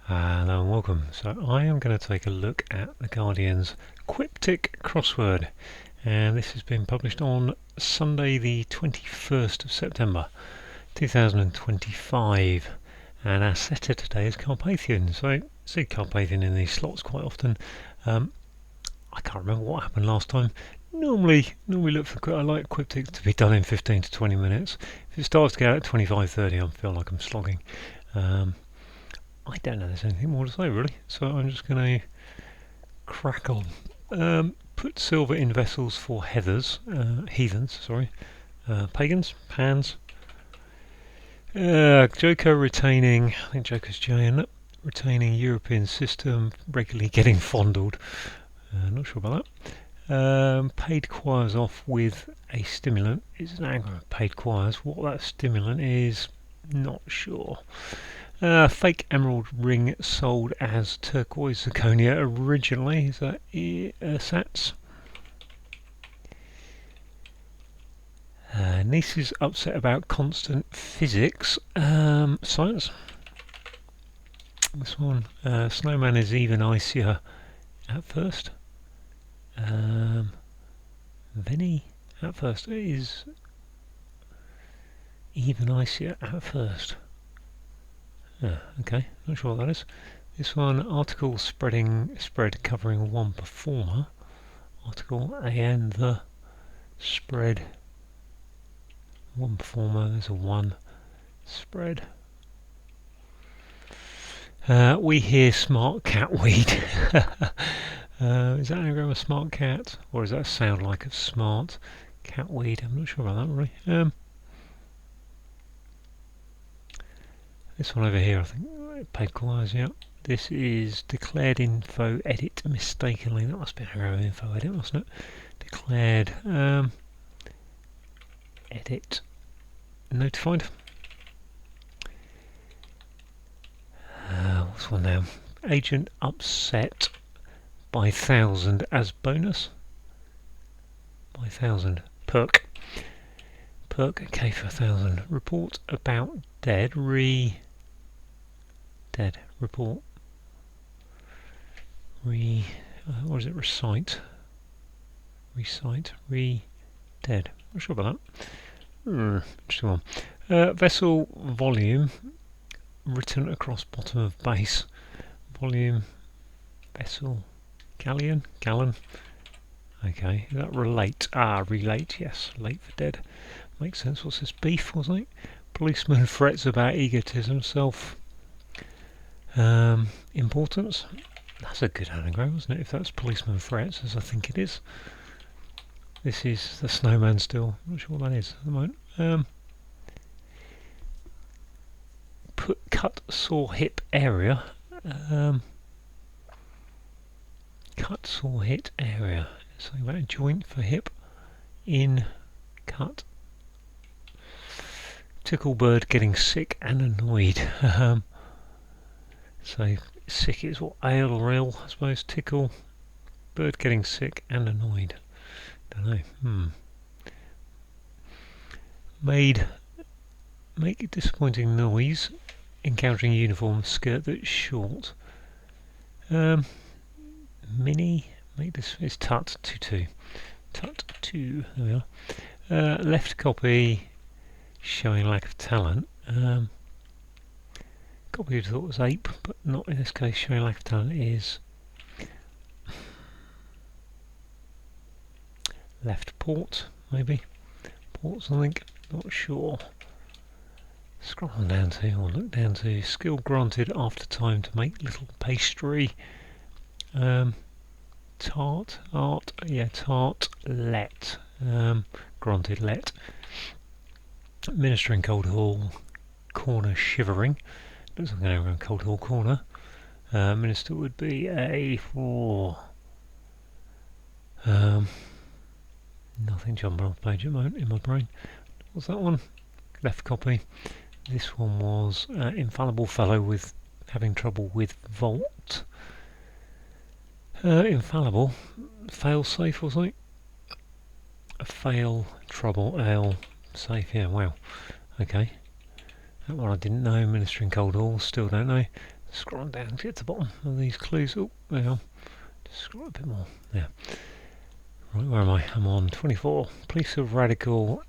Hello and welcome. So I am going to take a look at the Guardian's Quiptic crossword, and this has been published on Sunday the 21st of September 2025, and our setter today is Carpathian. So I see Carpathian in these slots quite often. I can't remember what happened last time. Normally look for I like Quiptic to be done in 15 to 20 minutes. If it starts to get out at 25-30, I feel like I'm slogging. I don't know there's anything more to say really, so I'm just going to crack on. Put silver in vessels for heathens, pagans, pans. Joker retaining, I think Joker's J, retaining European system, regularly getting fondled. Not sure about that. Paid choirs off with a stimulant. It's an anagram of paid choirs. What that stimulant is, not sure. Fake emerald ring sold as turquoise zirconia originally. Is that Sats? Niece is upset about constant physics. Science. This one. Snowman is even icier at first. Vinny at first is even icier at first. Okay, not sure what that is. This one, article spread covering one performer. Article and the spread one performer. There's a one spread. We hear smart cat weed. Is that anagram of smart cat, or does that sound like a smart cat weed? I'm not sure about that really. This one over here, I think, paid choirs, yeah. This is declared info edit mistakenly. That must be an info edit, mustn't it? Declared edit notified. What's one now? Agent upset by 1,000 as bonus. By 1,000. Perk. K for 1,000. Report about dead. Dead. Report. What is it? Recite. Dead. Not sure about that. Interesting one. Vessel volume written across bottom of base. Volume. Vessel. Gallon. Okay. Is that relate? Relate. Yes. Late for dead. Makes sense. What's this? Beef, wasn't it? Policeman frets about egotism, self importance. That's a good anagram, isn't it? If that's policeman frets, as I think it is. This is the snowman still. I'm not sure what that is at the moment. Cut saw hip area. Cut saw hip area. Something about a joint for hip. In cut. Tickle bird getting sick and annoyed. So sick is what? Ale or ill, I suppose. Tickle. Bird getting sick and annoyed. Don't know. Make a disappointing noise. Encountering uniform skirt that's short. Mini. Make this is tut tutu. Tut two. There we are. Left copy. Showing lack of talent. Copy thought was ape, but not in this case. Showing lack of talent is left port, maybe. Port something, not sure. Scroll down to, or look down to, skill granted after time to make little pastry. Tart, art, yeah, tart, let. Granted let. Ministering cold hall, corner shivering. Looks like an anagram cold hall corner. Minister would be a 4. Nothing jumping off the page at the moment in my brain. What's that one? Left copy. This one was infallible fellow with having trouble with vault. Infallible. Fail safe or something. Fail, trouble, ale, safe, yeah, wow. Okay. That one I didn't know. Ministering cold hall, still don't know. Scroll down to get to the bottom of these clues. Oh, there you are. Just scroll a bit more. There. Right, where am I? I'm on 24. Piece of radical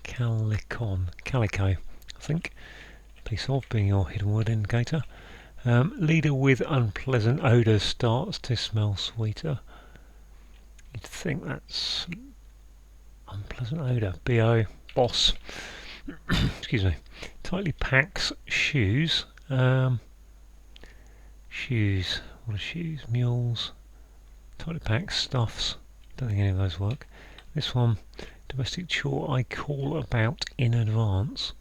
calico, I think. Piece of being your hidden word indicator. Leader with unpleasant odour starts to smell sweeter. You'd think that's unpleasant odour. B.O. Boss. Excuse me. Tightly packs shoes. Shoes. What are shoes? Mules. Tightly packs stuffs. Don't think any of those work. This one, domestic chore I call about in advance.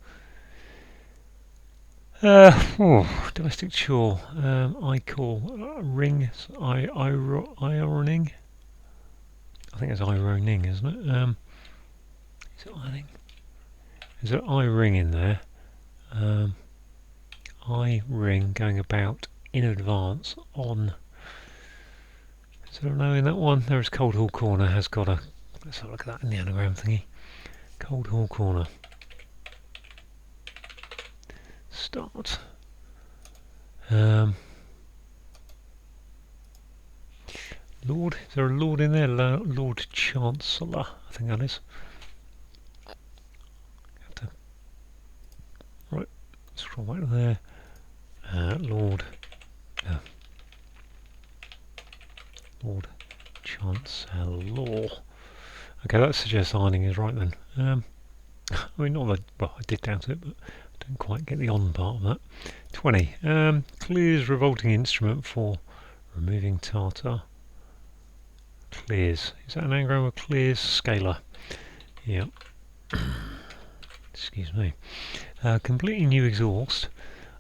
Domestic chore. I call ring. Ironing. I think it's ironing, isn't it? Is it ironing? Is there I ring in there? I ring going about in advance on. Is there a no in that one? There is Cold Hall Corner has got a. Let's have a look at that in the anagram thingy. Cold Hall Corner. Start. Lord, is there a Lord in there? Lord Chancellor, I think that is. Have to, right, scroll back to there. Lord Chancellor. Okay, that suggests ironing is right then. I mean, not that, well, I did doubt it, but I don't quite get the on part of that. 20. Clears revolting instrument for removing tartar. Clears. Is that an anagram of clears? Scalar. Yep. Excuse me. Completely new exhaust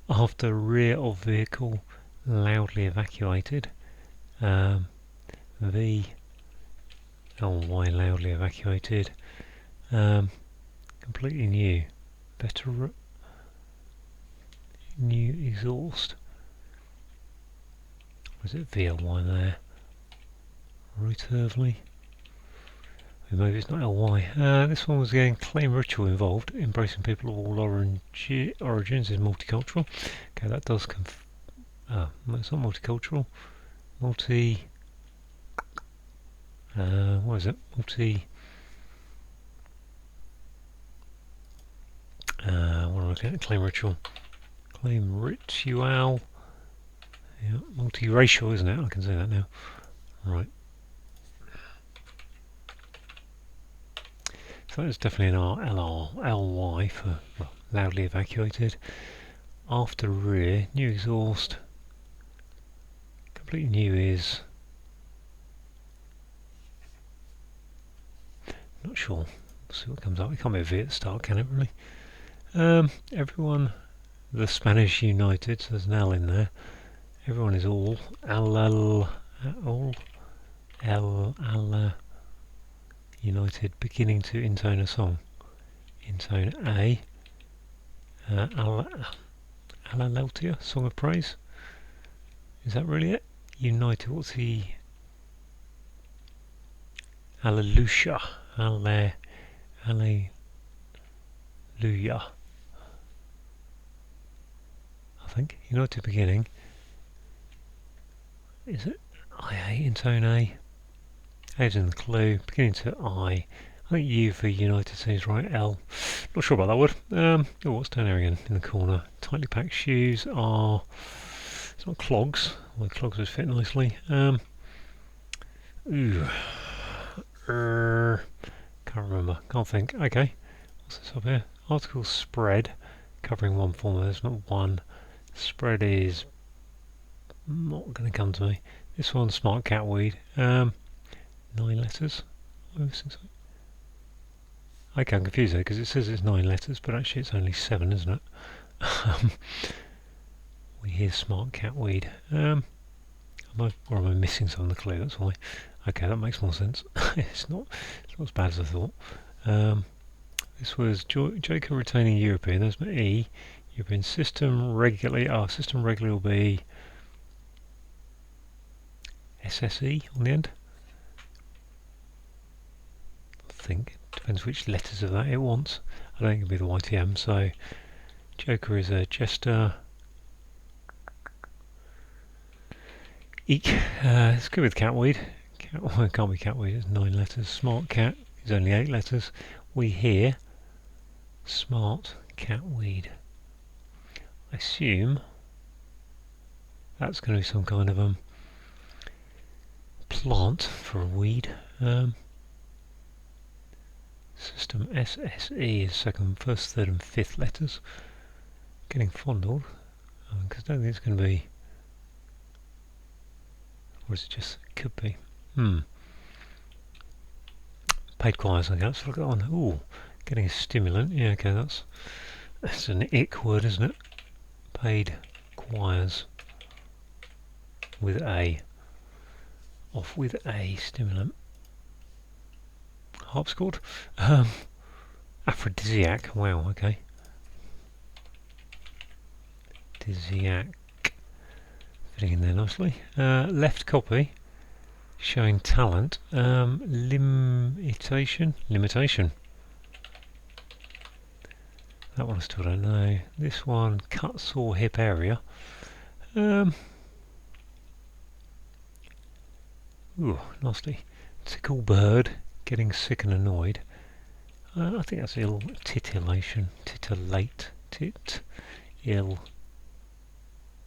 after rear of vehicle loudly evacuated. V. LY loudly evacuated. Completely new. Better new exhaust. Or is it VLY there? Root-earthly. Maybe it's not LY. This one was getting claim ritual involved. Embracing people of all origins is multicultural. Okay, that does it's not multicultural. What is it? What am I looking at? Claim ritual. Claim ritual. Yeah, multiracial, isn't it? I can say that now. Right. So that's definitely an LY for loudly evacuated. After rear, new exhaust. Completely new is. Not sure. We'll see what comes up. It can't be a V at the start, can it really? Everyone, the Spanish United, so there's an L in there. Everyone is all. United, beginning to intone a song. Intone A. Alleluia, Song of Praise. Is that really it? United, what's the... Alleluia. Alleluia. I think. United beginning. Is it? IA, intone A. A's in the clue. Beginning to I. I think U for United seems right. L. Not sure about that word. What's down there again in the corner? Tightly packed shoes are. It's not clogs. Well, clogs would fit nicely. Can't remember. Can't think. Okay. What's this up here? Article spread. Covering one form. There's not one. Spread is not going to come to me. This one's smart catweed. 9 letters. Okay, I'm confused there because it says it's 9 letters, but actually it's only 7, isn't it? We hear smart catweed. Or am I missing some of the clue? That's why. Okay, that makes more sense. It's not as bad as I thought. This was Joker retaining European. There's my E. European system regularly. System regularly will be SSE on the end. I think depends which letters of that it wants. I don't think it'll be the YTM. So Joker is a jester. Eek. It's good with catweed. Well, it can't be catweed, it's 9 letters. Smart cat is only 8 letters. We hear smart catweed. I assume that's going to be some kind of plant for a weed. System SSE is second, first, third and fifth letters. Getting fondled, because I don't think it's going to be, or is it just, it could be. Paid choirs, okay, let's look at that one. Ooh, getting a stimulant, yeah, okay, that's an ick word, isn't it? Paid choirs with A. Off with A, stimulant. Harpsichord. Aphrodisiac, wow, okay. Aphrodisiac. Fitting in there nicely. Left copy. Showing talent. Limitation. That one I still don't know. This one, cut, saw, hip area. Ooh, nasty. Tickle bird. Getting sick and annoyed. I think that's ill. Titillation. Titillate. Ill.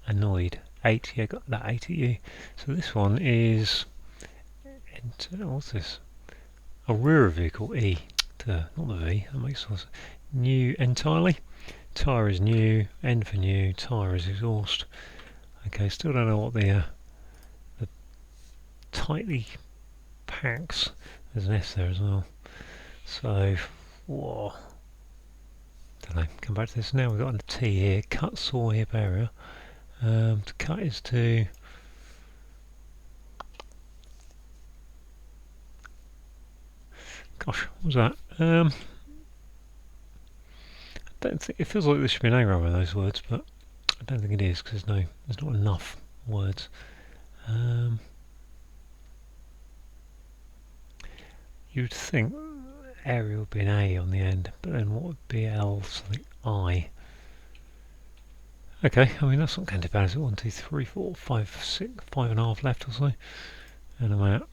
Annoyed. 8. Yeah, got that 8 at you. So this one is. What's this? A rear vehicle. E. Not the V. That makes sense. New entirely. Tyre is new. N for new. Tyre is exhaust. Okay, still don't know what the tightly packs. There's an S there as well. So, whoa. Don't know. Come back to this now. We've got a T here. Cut, saw, hip area. To cut is to. Gosh, what was that? I don't think it feels like there should be an anagram of those words, but I don't think it is because there's not enough words. You'd think area would be an A on the end, but then what would be L? Something I. Okay, I mean that's not going to be bad, is it? 1, 2, 3, 4, 5, 6, 5.5 left or so, and I'm out.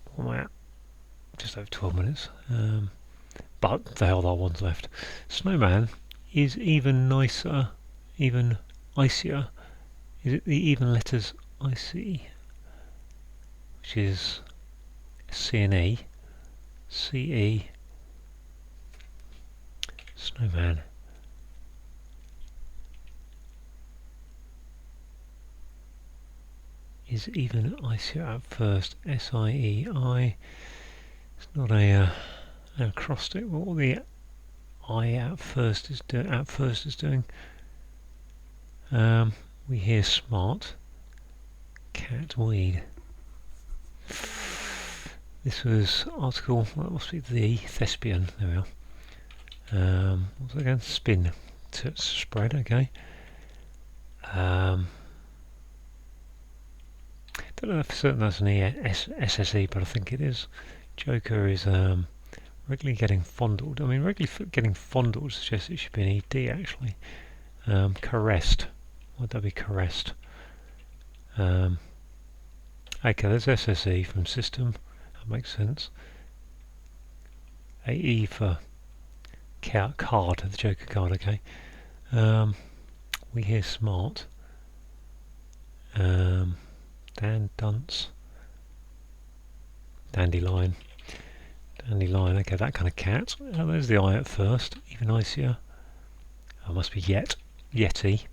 Just over 12 minutes. But the hell that one's left. Snowman is even nicer, even icier. Is it the even letters IC? Which is C and E. CE. Snowman. Is even icier at first. SIEI. It's not an acrostic. What the I at first is doing. We hear smart. Cat weed. This was article. That must be the thespian. There we are. What's that again? Spin. Spread. Okay. Don't know for certain that's an SSE, but I think it is. Joker is regularly getting fondled. I mean, regularly getting fondled suggests it should be an ED actually. Caressed. Would that be caressed? Okay, there's SSE from system. That makes sense. AE for card, the Joker card. Okay. We hear smart. Dunce. Dandelion. Okay, that kind of cat. There's the I at first, even icier. Must be Yeti.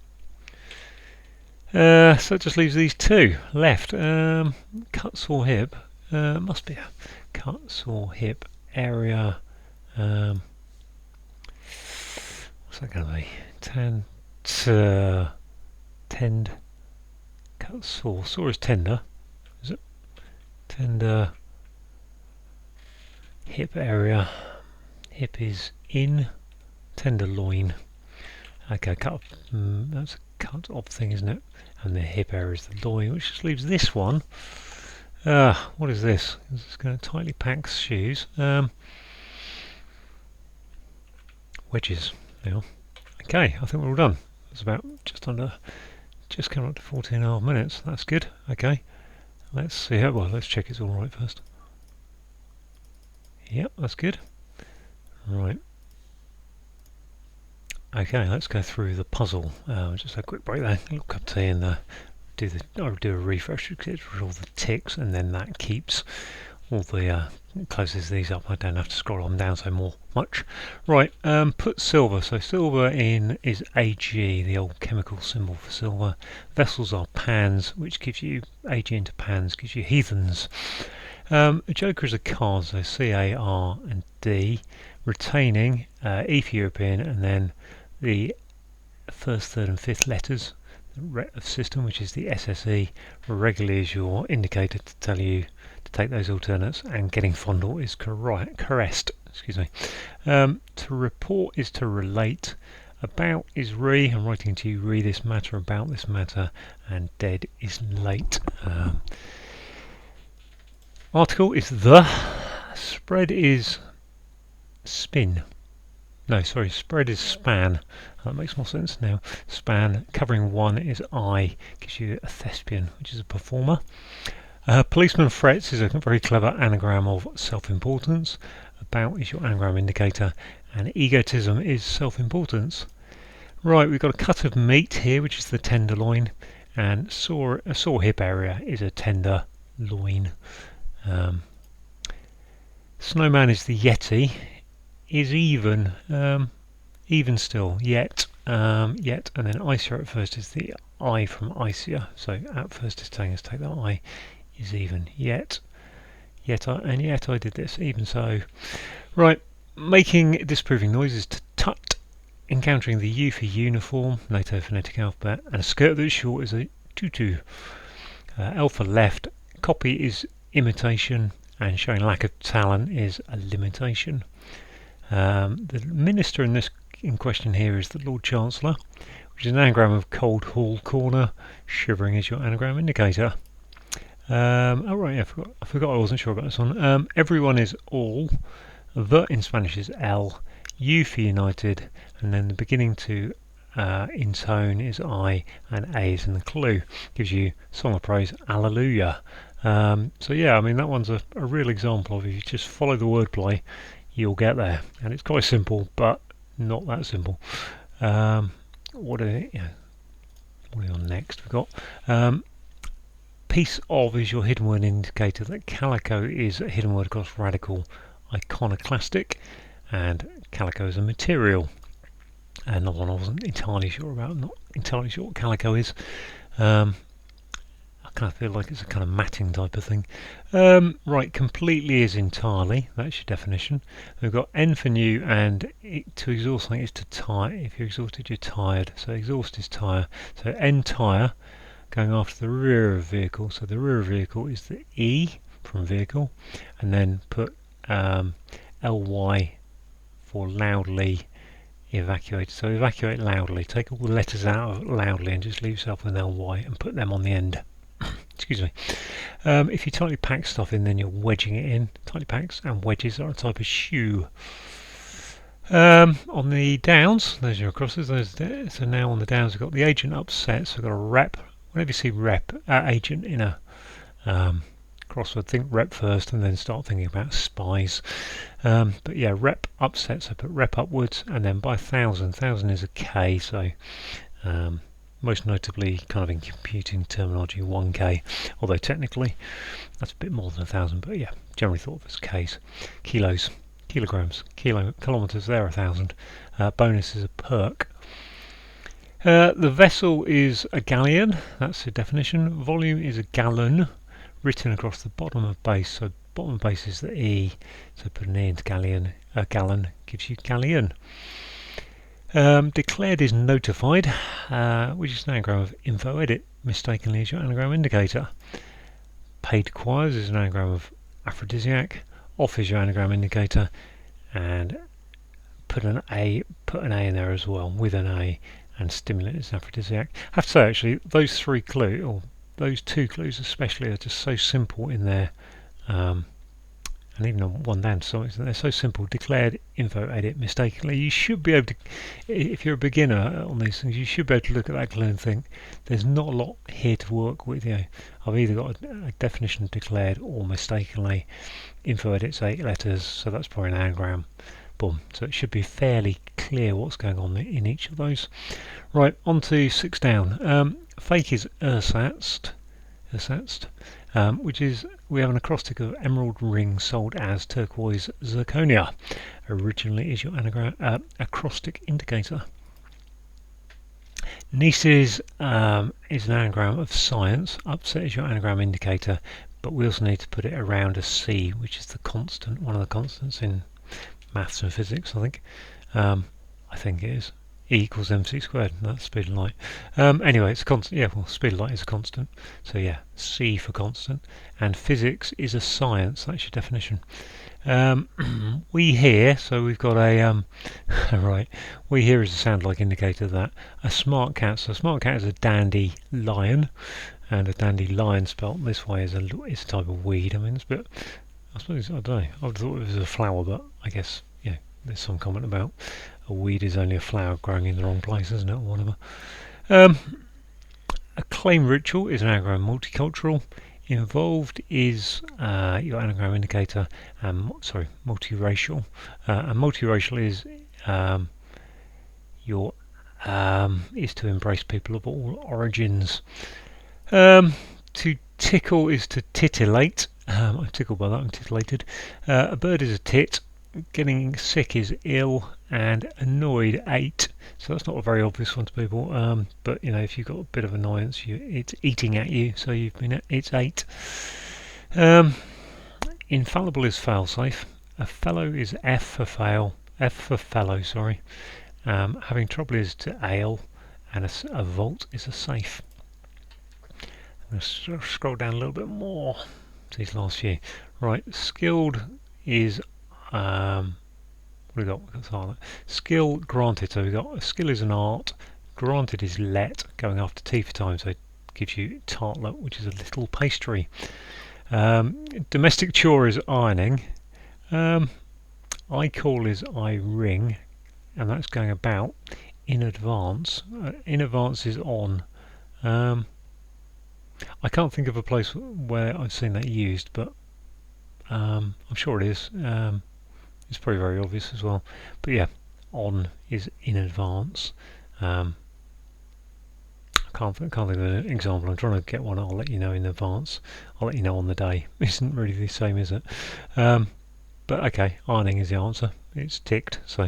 So it just leaves these two left. Cut, saw, hip. Must be a cut, saw, hip area. What's that going to be? Tend. Cut, saw. Saw is tender. Is it? Tender. Hip area. Hip is in. Tenderloin. Okay, cut. That's a cut off thing, isn't it? And the hip area is the loin, which just leaves this one. What is this? It's going to tightly pack shoes. Wedges. Now. Okay, I think we're all done. It's about just coming up to 14.5 minutes. That's good. Okay. Let's see how, well, let's check it's all right first. Yep, that's good. Right. Okay, let's go through the puzzle. Just a quick break there. Look up to and I'll do a refresh to get rid of all the ticks, and then that keeps all the closes these up. I don't have to scroll on down so much. Right, put silver. So silver in is Ag, the old chemical symbol for silver. Vessels are pans, which gives you Ag into pans, gives you heathens. A joker is a card, so C-A-R and D. Retaining, E for European, and then the first, third and fifth letters of system, which is the SSE, regularly is your indicator to tell you to take those alternates, and getting fondle is caressed. Excuse me. To report is to relate. About is re. I'm writing to you re this matter, about this matter, and dead is late. Article is the. Spread is spin. No, sorry, spread is span. That makes more sense now. Span, covering one is I, gives you a thespian, which is a performer. Policeman frets is a very clever anagram of self-importance. About is your anagram indicator, and egotism is self-importance. Right, we've got a cut of meat here, which is the tenderloin, and a sore hip area is a tender loin. Snowman is the yeti. Is even, even still, yet, and then Icia at first is the I from Icia, so at first is telling us to take that I, is even, yet I did this, even so. Right, making disproving noises to tut, encountering the U for uniform, NATO phonetic alphabet, and a skirt that's short is a tutu. L for left, copy is imitation, and showing lack of talent is a limitation. The minister in question here is the Lord Chancellor, which is an anagram of cold hall corner. Shivering is your anagram indicator. Oh right, yeah, I forgot I wasn't sure about this one. Everyone is all. The in Spanish is L. U for United, and then the beginning to intone is I, and A is in the clue. Gives you song of praise, Alleluia. So yeah, I mean that one's a real example of if you just follow the wordplay, you'll get there, and it's quite simple, but not that simple. What are we on next? We've got piece of is your hidden word indicator that calico is a hidden word across radical iconoclastic, and calico is a material. Another one I wasn't entirely sure about, not entirely sure what calico is. I kind of feel like it's a kind of matting type of thing. Right, completely is entirely. That's your definition. We've got N for new, and to exhaust something is to tire. If you're exhausted, you're tired. So exhaust is tire. So entire, going after the rear of vehicle. So the rear of vehicle is the E from vehicle, and then put ly for loudly evacuate. So evacuate loudly. Take all the letters out of loudly and just leave yourself with ly and put them on the end. Excuse me. If you tightly pack stuff in, then you're wedging it in. Tightly packs and wedges are a type of shoe. On the downs, those are your crosses. So now on the downs, we've got the agent upset. So we've got a rep. Whenever you see rep, agent in a crossword, think rep first and then start thinking about spies. But yeah, rep upset. So put rep upwards, and then by 1,000. 1,000 is a K. So most notably, kind of in computing terminology, 1K, although technically that's a bit more than 1,000, but yeah, generally thought of as Ks. Kilos, kilograms, kilometres, they're 1,000. Bonus is a perk. The vessel is a galleon, that's the definition. Volume is a gallon, written across the bottom of base, so bottom of base is the E, so put an E into galleon, gallon gives you galleon. Declared is notified, which is an anagram of info edit, mistakenly is your anagram indicator. Paid choirs is an anagram of aphrodisiac. Off is your anagram indicator, and put an A in there as well, with an A, and stimulant is aphrodisiac. I have to say actually, those two clues especially, are just so simple in their and even on one down to some extent, they're so simple. Declared info edit mistakenly. You should be able to, if you're a beginner on these things, you should be able to look at that and think there's not a lot here to work with. I've either got a definition declared or mistakenly. Info edit's 8 letters, so that's probably an anagram. Boom. So it should be fairly clear what's going on in each of those. Right, on to 6 down. Fake is ersatz, which is, we have an acrostic of emerald ring sold as turquoise zirconia. Originally is your anagram, acrostic indicator. Nieces is an anagram of science. Upset is your anagram indicator, but we also need to put it around a C, which is the constant, one of the constants in maths and physics, I think. I think it is. E equals mc squared, that's speed of light. Anyway, it's a constant. Yeah, well, speed of light is a constant. So yeah, C for constant. And physics is a science, that's your definition. We here, so we've got a, right, we here is a sound like indicator of that. A smart cat, so a smart cat is a dandy lion, and a dandy lion spelt this way is a type of weed. I mean, it's a bit, I suppose, I don't know, I would have thought it was a flower, but I guess, yeah, there's some comment about a weed is only a flower growing in the wrong place, isn't it, or whatever. A claim ritual is an anagram multicultural. Involved is your anagram indicator, multiracial. And multiracial is your is to embrace people of all origins. To tickle is to titillate. I'm tickled by that, I'm titillated. A bird is a tit. Getting sick is ill, and annoyed 8. So that's not a very obvious one to people. But if you've got a bit of annoyance, it's eating at you. So it's 8. Infallible is failsafe. A fellow is F for fail. F for fellow. Sorry. Having trouble is to ale, and a vault is a safe. I'm going to scroll down a little bit more to these last few. Right, skilled is what we got? We've got silent. Skill granted. So we've got a skill is an art. Granted is let, going after T for time, so it gives you tartlet, which is a little pastry. Domestic chore is ironing. I call is I ring, and that's going about. In advance. In advance is on. I can't think of a place where I've seen that used, but I'm sure it is. It's probably very obvious as well. But yeah, on is in advance. I can't think of an example. I'm trying to get one. I'll let you know in advance. I'll let you know on the day. Isn't really the same, is it? But okay, ironing is the answer. It's ticked. So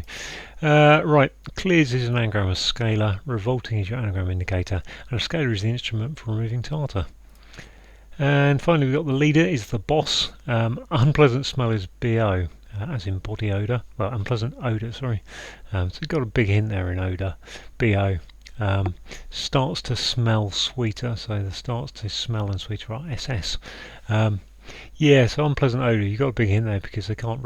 right, clears is an anagram of scalar. Revolting is your anagram indicator, and a scalar is the instrument for removing tartar. And finally, we've got the leader is the boss. Unpleasant smell is BO. As in body odour, well, unpleasant odour, sorry. So you've got a big hint there in odour. BO. Starts to smell sweeter, so the starts to smell and sweeter are SS. Yeah, so unpleasant odour, you've got a big hint there because they can't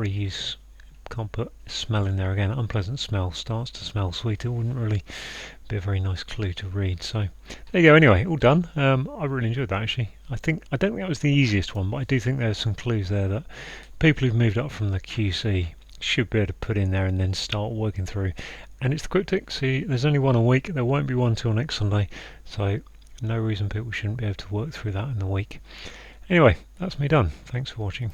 put smell in there again. Unpleasant smell, starts to smell sweeter, wouldn't really be a very nice clue to read. So there you go, anyway, all done. I really enjoyed that actually. I don't think that was the easiest one, but I do think there's some clues there that people who've moved up from the QC should be able to put in there and then start working through. And it's the cryptic, see, there's only one a week, there won't be one till next Sunday, so no reason people shouldn't be able to work through that in the week. Anyway, that's me done. Thanks for watching.